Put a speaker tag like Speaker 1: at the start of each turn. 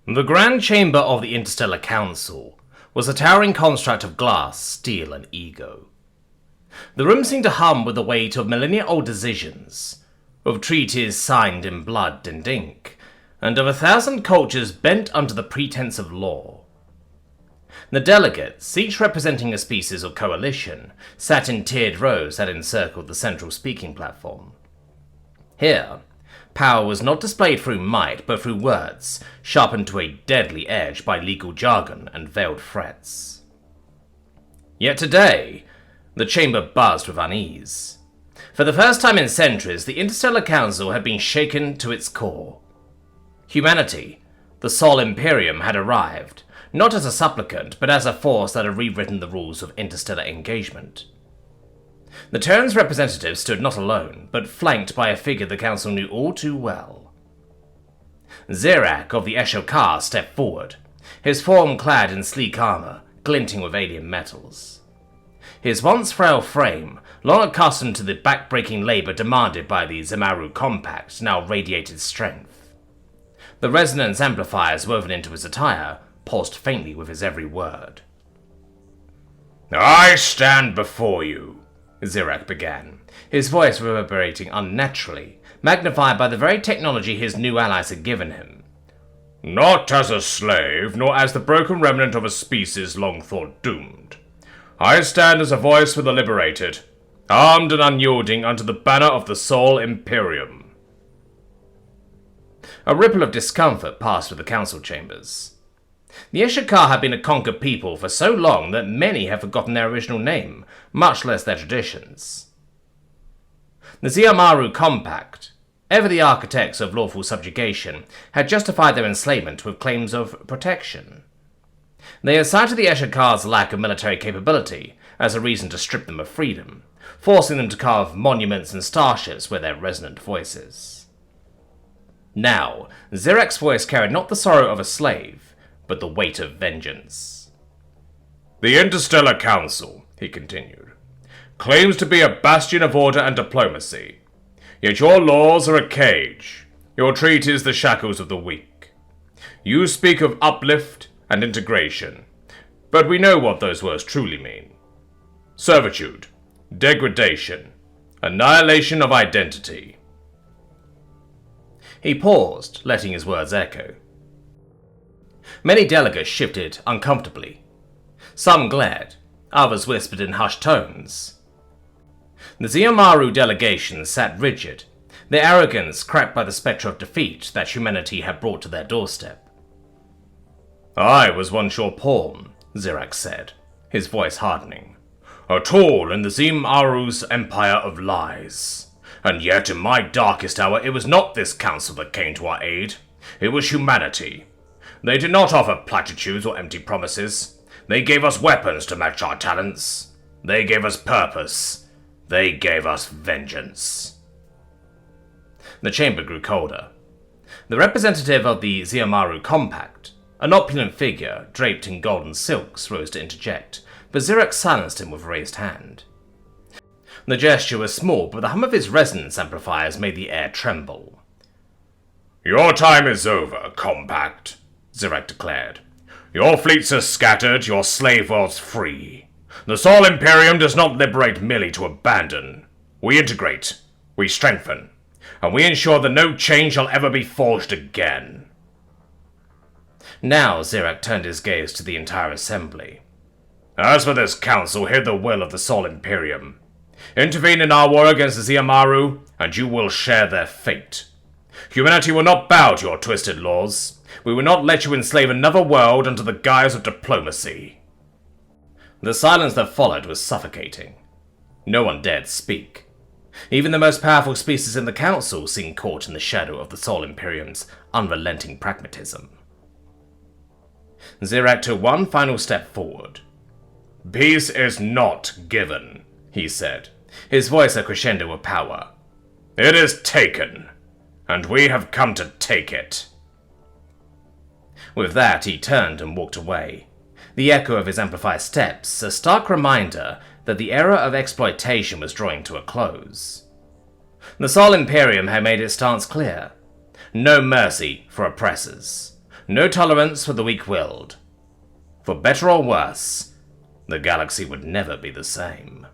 Speaker 1: The Grand Chamber of the Interstellar Council was a towering construct of glass, steel, and ego. The room seemed to hum with the weight of millennia-old decisions, of treaties signed in blood and ink, and of 1,000 cultures bent under the pretense of law. The delegates, each representing a species or coalition, sat in tiered rows that encircled the central speaking platform. Here, power was not displayed through might, but through words, sharpened to a deadly edge by legal jargon and veiled threats. Yet today, the chamber buzzed with unease. For the first time in centuries, the Interstellar Council had been shaken to its core. Humanity, the Sol Imperium, had arrived, not as a supplicant, but as a force that had rewritten the rules of interstellar engagement. The Terran's representatives stood not alone, but flanked by a figure the Council knew all too well. Zirak of the HFY stepped forward, his form clad in sleek armor, glinting with alien metals. His once frail frame, long accustomed to the back-breaking labor demanded by the Zimaru Compact, now radiated strength. The resonance amplifiers woven into his attire pulsed faintly with his every word.
Speaker 2: "I stand before you,"
Speaker 1: Zirak began, his voice reverberating unnaturally, magnified by the very technology his new allies had given him.
Speaker 2: "Not as a slave, nor as the broken remnant of a species long thought doomed. I stand as a voice for the liberated, armed and unyielding under the banner of the Sol Imperium."
Speaker 1: A ripple of discomfort passed through the council chambers. The HFY had been a conquered people for so long that many have forgotten their original name, much less their traditions. The Zimaru Compact, ever the architects of lawful subjugation, had justified their enslavement with claims of protection. They had cited the HFY's lack of military capability as a reason to strip them of freedom, forcing them to carve monuments and starships with their resonant voices. Now, Zirak's voice carried not the sorrow of a slave, but the weight of vengeance.
Speaker 2: "The Interstellar Council," he continued, "claims to be a bastion of order and diplomacy. Yet your laws are a cage, your treaties the shackles of the weak. You speak of uplift and integration, but we know what those words truly mean. Servitude, degradation, annihilation of identity."
Speaker 1: He paused, letting his words echo. Many delegates shifted uncomfortably. Some glared, others whispered in hushed tones. The Zimaru delegation sat rigid, their arrogance cracked by the spectre of defeat that humanity had brought to their doorstep.
Speaker 2: "I was once your pawn," Zirak said, his voice hardening. "A tool in the Zimaru's empire of lies. And yet in my darkest hour it was not this council that came to our aid. It was humanity. They did not offer platitudes or empty promises. They gave us weapons to match our talents. They gave us purpose. They gave us vengeance."
Speaker 1: The chamber grew colder. The representative of the Zimaru Compact, an opulent figure draped in golden silks, rose to interject, but Zirak silenced him with raised hand. The gesture was small, but the hum of his resonance amplifiers made the air tremble.
Speaker 2: "Your time is over, Compact," Zirak declared. "Your fleets are scattered, your slave worlds free. The Sol Imperium does not liberate merely to abandon. We integrate, we strengthen, and we ensure that no change shall ever be forged again."
Speaker 1: Now Zirak turned his gaze to the entire assembly.
Speaker 2: "As for this council, hear the will of the Sol Imperium. Intervene in our war against the Zimaru, and you will share their fate. Humanity will not bow to your twisted laws. We will not let you enslave another world under the guise of diplomacy."
Speaker 1: The silence that followed was suffocating. No one dared speak. Even the most powerful species in the council seemed caught in the shadow of the Sol Imperium's unrelenting pragmatism. Zirak took one final step forward.
Speaker 2: "Peace is not given," he said, his voice a crescendo of power. "It is taken, and we have come to take it."
Speaker 1: With that, he turned and walked away, the echo of his amplified steps a stark reminder that the era of exploitation was drawing to a close. The Sol Imperium had made its stance clear. No mercy for oppressors. No tolerance for the weak-willed. For better or worse, the galaxy would never be the same.